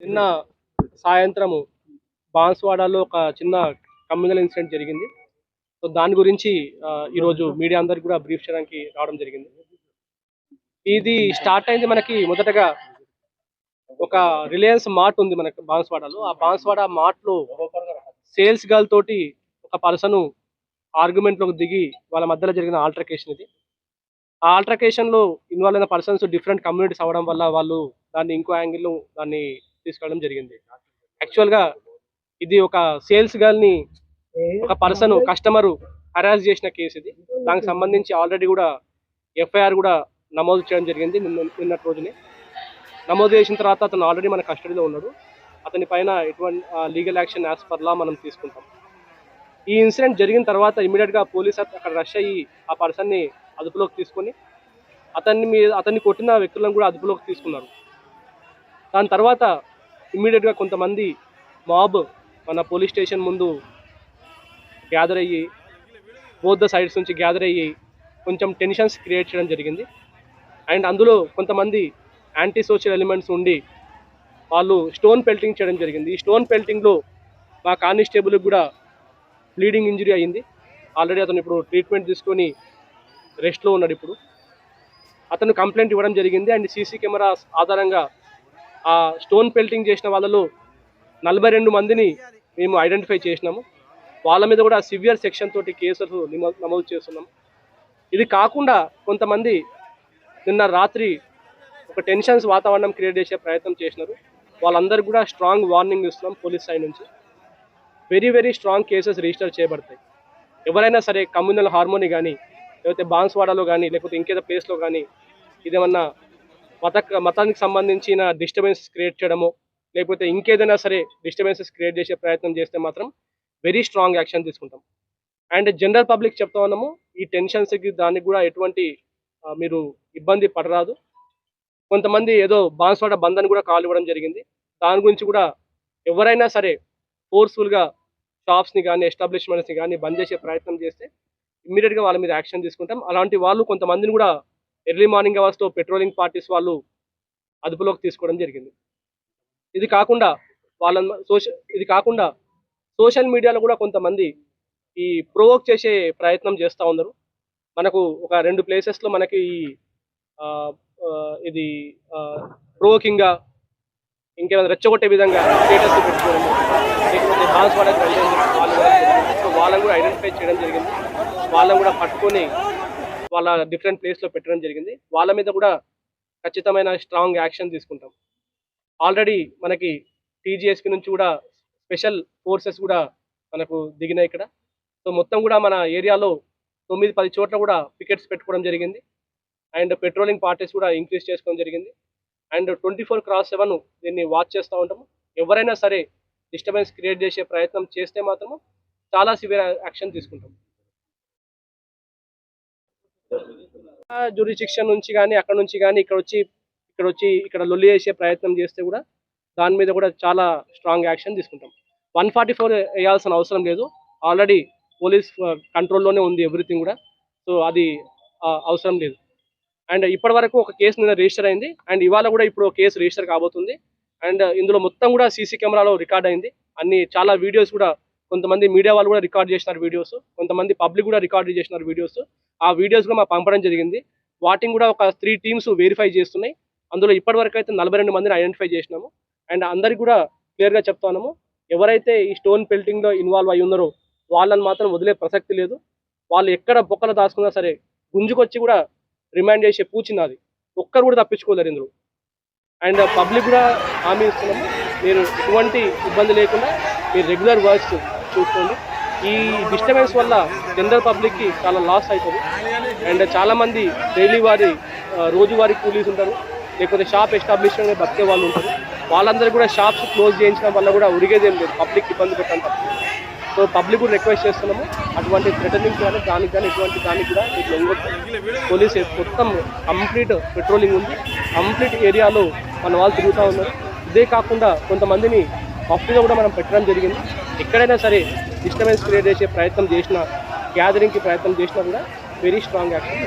నిన్న సాయంత్రము బాన్స్వాడలో ఒక చిన్న కమ్యూనల్ ఇన్సిడెంట్ జరిగింది. సో దాని గురించి ఈరోజు మీడియా అందరికి కూడా బ్రీఫ్ చేయడానికి రావడం జరిగింది. ఇది స్టార్ట్ అయింది మనకి మొదటగా ఒక రిలయన్స్ మార్ట్ ఉంది మనకి బాన్స్వాడలో. ఆ బాన్స్వాడ మార్ట్లో సేల్స్ గర్ల్ తోటి ఒక పర్సన్ ఆర్గ్యుమెంట్లోకి దిగి వాళ్ళ మధ్యలో జరిగిన ఆల్టర్కేషన్ ఇది. ఆ ఆల్టర్కేషన్లో ఇన్వాల్వ్ అయిన పర్సన్స్ డిఫరెంట్ కమ్యూనిటీస్ అవ్వడం వల్ల వాళ్ళు దాన్ని ఇంకో యాంగిల్లో దాన్ని తీసుకెళ్ళడం జరిగింది. యాక్చువల్గా ఇది ఒక సేల్స్ గర్ల్ని ఒక పర్సన్ కస్టమరు హరాస్ చేసిన కేసు ఇది. దానికి సంబంధించి ఆల్రెడీ కూడా ఎఫ్ఐఆర్ కూడా నమోదు చేయడం జరిగింది నిన్నటి రోజునే. నమోదు చేసిన తర్వాత అతను ఆల్రెడీ మన కస్టడీలో ఉన్నాడు. అతని పైన ఎటువంటి legal action as per law మనం తీసుకుంటాం. ఈ ఇన్సిడెంట్ జరిగిన తర్వాత ఇమీడియట్గా పోలీస్ అక్కడ రష్ అయ్యి ఆ పర్సన్ని అదుపులోకి తీసుకొని అతన్ని కొట్టిన వ్యక్తులను కూడా అదుపులోకి తీసుకున్నారు. దాని తర్వాత ఇమ్మీడియట్గా కొంతమంది మాబ్ మన పోలీస్ స్టేషన్ ముందు గ్యాదర్ అయ్యి బోత్ ద సైడ్స్ నుంచి గ్యాదర్ అయ్యి కొంచెం టెన్షన్స్ క్రియేట్ చేయడం జరిగింది. అండ్ అందులో కొంతమంది యాంటీ సోషల్ ఎలిమెంట్స్ ఉండి వాళ్ళు స్టోన్ పెల్టింగ్ చేయడం జరిగింది. ఈ స్టోన్ పెల్టింగ్లో మా కానిస్టేబుల్కి కూడా బ్లీడింగ్ ఇంజరీ అయ్యింది. ఆల్రెడీ అతను ఇప్పుడు ట్రీట్మెంట్ తీసుకొని రెస్ట్లో ఉన్నాడు. ఇప్పుడు అతను కంప్లైంట్ ఇవ్వడం జరిగింది. అండ్ సీసీ కెమెరాస్ ఆధారంగా ఆ స్టోన్ పెల్టింగ్ చేసిన వాళ్ళలో 42 మందిని మేము ఐడెంటిఫై చేసినాము. వాళ్ళ మీద కూడా సివియర్ సెక్షన్ తోటి కేసులు నమోదు చేస్తున్నాం. ఇది కాకుండా కొంతమంది నిన్న రాత్రి ఒక టెన్షన్స్ వాతావరణం క్రియేట్ చేసే ప్రయత్నం చేసినారు. వాళ్ళందరికీ కూడా స్ట్రాంగ్ వార్నింగ్ ఇస్తున్నాం పోలీస్ సైడ్ నుంచి. Very very strong cases register చేయబడతాయి. ఎవరైనా సరే కమ్యూనల్ హార్మోనీ కానీ లేకపోతే బాన్స్వాడలో కానీ లేకపోతే ఇంకేదో ప్లేస్లో కానీ ఇదేమన్నా మతానికి సంబంధించిన డిస్టర్బెన్సెస్ క్రియేట్ చేయడమో లేకపోతే ఇంకేదైనా సరే డిస్టర్బెన్సెస్ క్రియేట్ చేసే ప్రయత్నం చేస్తే మాత్రం వెరీ స్ట్రాంగ్ యాక్షన్ తీసుకుంటాం. అండ్ జనరల్ పబ్లిక్ చెప్తా ఉన్నాము, ఈ టెన్షన్స్కి దానికి కూడా ఎటువంటి మీరు ఇబ్బంది పడరాదు. కొంతమంది ఏదో బాన్స్వాడ బంద్ అని కూడా కాల్ ఇవ్వడం జరిగింది. దాని గురించి కూడా ఎవరైనా సరే ఫోర్స్ఫుల్గా షాప్స్ని కానీ ఎస్టాబ్లిష్మెంట్స్ని కానీ బంద్ చేసే ప్రయత్నం చేస్తే ఇమ్మీడియట్గా వాళ్ళ మీద యాక్షన్ తీసుకుంటాం. అలాంటి వాళ్ళు కొంతమందిని కూడా ఎర్లీ మార్నింగ్ అవర్స్లో పెట్రోలింగ్ పార్టీస్ వాళ్ళు అదుపులోకి తీసుకోవడం జరిగింది. ఇది కాకుండా సోషల్ మీడియాలో కూడా కొంతమంది ఈ ప్రొవోక్ చేసే ప్రయత్నం చేస్తూ ఉన్నారు. మనకు ఒక 2 ప్లేసెస్లో మనకి ఇది ప్రొవోకింగ్గా ఇంకేమైనా రెచ్చగొట్టే విధంగా స్టేటస్ పెట్టుకోవడం లేకపోతే బాన్స్వాడకి వాళ్ళని కూడా ఐడెంటిఫై చేయడం జరిగింది. వాళ్ళని కూడా పట్టుకొని వాళ్ళ డిఫరెంట్ ప్లేస్లో పెట్టడం జరిగింది. వాళ్ళ మీద కూడా ఖచ్చితమైన స్ట్రాంగ్ యాక్షన్ తీసుకుంటాం. ఆల్రెడీ మనకి టీజీఎస్పీ నుంచి కూడా స్పెషల్ ఫోర్సెస్ కూడా మనకు దిగినాయి ఇక్కడ. సో మొత్తం కూడా మన ఏరియాలో 9-10 చోట్ల కూడా పికెట్స్ పెట్టుకోవడం జరిగింది. అండ్ పెట్రోలింగ్ పార్టీస్ కూడా ఇంక్రీజ్ చేసుకోవడం జరిగింది. అండ్ 24/7 దీన్ని వాచ్ చేస్తూ ఉంటాము. ఎవరైనా సరే డిస్టర్బెన్స్ క్రియేట్ చేసే ప్రయత్నం చేస్తే మాత్రము చాలా సివియర్ యాక్షన్ తీసుకుంటాం. జ్యూరిడిక్షన్ నుంచి కానీ అక్కడ నుంచి కానీ ఇక్కడ లొల్లి చేసే ప్రయత్నం చేస్తే కూడా దాని మీద కూడా చాలా స్ట్రాంగ్ యాక్షన్ తీసుకుంటాం. 144 వేయాల్సిన అవసరం లేదు. ఆల్రెడీ పోలీస్ కంట్రోల్లోనే ఉంది ఎవ్రీథింగ్ కూడా. సో అది అవసరం లేదు. అండ్ ఇప్పటి వరకు ఒక కేసు నిన్న రిజిస్టర్ అయింది. అండ్ ఇవాళ కూడా ఇప్పుడు కేసు రిజిస్టర్ కాబోతుంది. అండ్ ఇందులో మొత్తం కూడా సీసీ కెమెరాలో రికార్డ్ అయింది. చాలా వీడియోస్ కూడా కొంతమంది మీడియా వాళ్ళు కూడా రికార్డ్ చేసినారు వీడియోస్, కొంతమంది పబ్లిక్ కూడా రికార్డ్ చేసినారు వీడియోస్. ఆ వీడియోస్ కూడా మాకు పంపడం జరిగింది. వాటిని కూడా ఒక 3 టీమ్స్ వెరిఫై చేస్తున్నాయి. అందులో ఇప్పటివరకు అయితే 42 మందిని ఐడెంటిఫై చేసినాము. అండ్ అందరికి కూడా క్లియర్గా చెప్తున్నాము, ఎవరైతే ఈ స్టోన్ పెల్టింగ్లో ఇన్వాల్వ్ అయ్యి ఉన్నారో వాళ్ళని మాత్రం వదిలే ప్రసక్తి లేదు. వాళ్ళు ఎక్కడ బొక్కలు దాచుకున్నా సరే గుంజుకొచ్చి కూడా రిమైండ్ చేసే పూచినది, ఒక్కరు కూడా తప్పించుకోలేరు ఇందులో. అండ్ పబ్లిక్ కూడా హామీ ఇస్తున్నాము, మీరు ఎటువంటి ఇబ్బంది లేకుండా మీరు రెగ్యులర్ వర్క్స్ చూసుకోండి. ఈ డిస్టర్బెన్స్ వల్ల జనరల్ పబ్లిక్కి చాలా లాస్ అవుతుంది. అండ్ చాలామంది డైలీ రోజువారీ కూలీస్ ఉంటారు, లేకపోతే షాప్ ఎస్టాబ్లిష్మెంట్ బతికే వాళ్ళు ఉంటారు. వాళ్ళందరూ కూడా షాప్స్ క్లోజ్ చేయించడం వల్ల కూడా ఉరిగేదేం లేదు, పబ్లిక్ ఇబ్బంది పెట్టడం తప్ప. సో పబ్లిక్ కూడా రిక్వెస్ట్ చేస్తున్నాము, అటువంటి థ్రెటనింగ్ కానీ దానికి కూడా మీకు లొంగొద్దు. పోలీస్ మొత్తం కంప్లీట్ పెట్రోలింగ్ ఉంది. కంప్లీట్ ఏరియాలో మన వాళ్ళు తిరుగుతూ ఉన్నారు. ఇదే కాకుండా కొంతమందిని పబ్లిక్గా కూడా మనం పెట్టడం జరిగింది. ఎక్కడైనా సరే డిస్టర్బెన్స్ క్రియేట్ చేసే ప్రయత్నం చేసినా, గ్యాదరింగ్కి ప్రయత్నం చేసినా కూడా వెరీ స్ట్రాంగ్ యాక్షన్.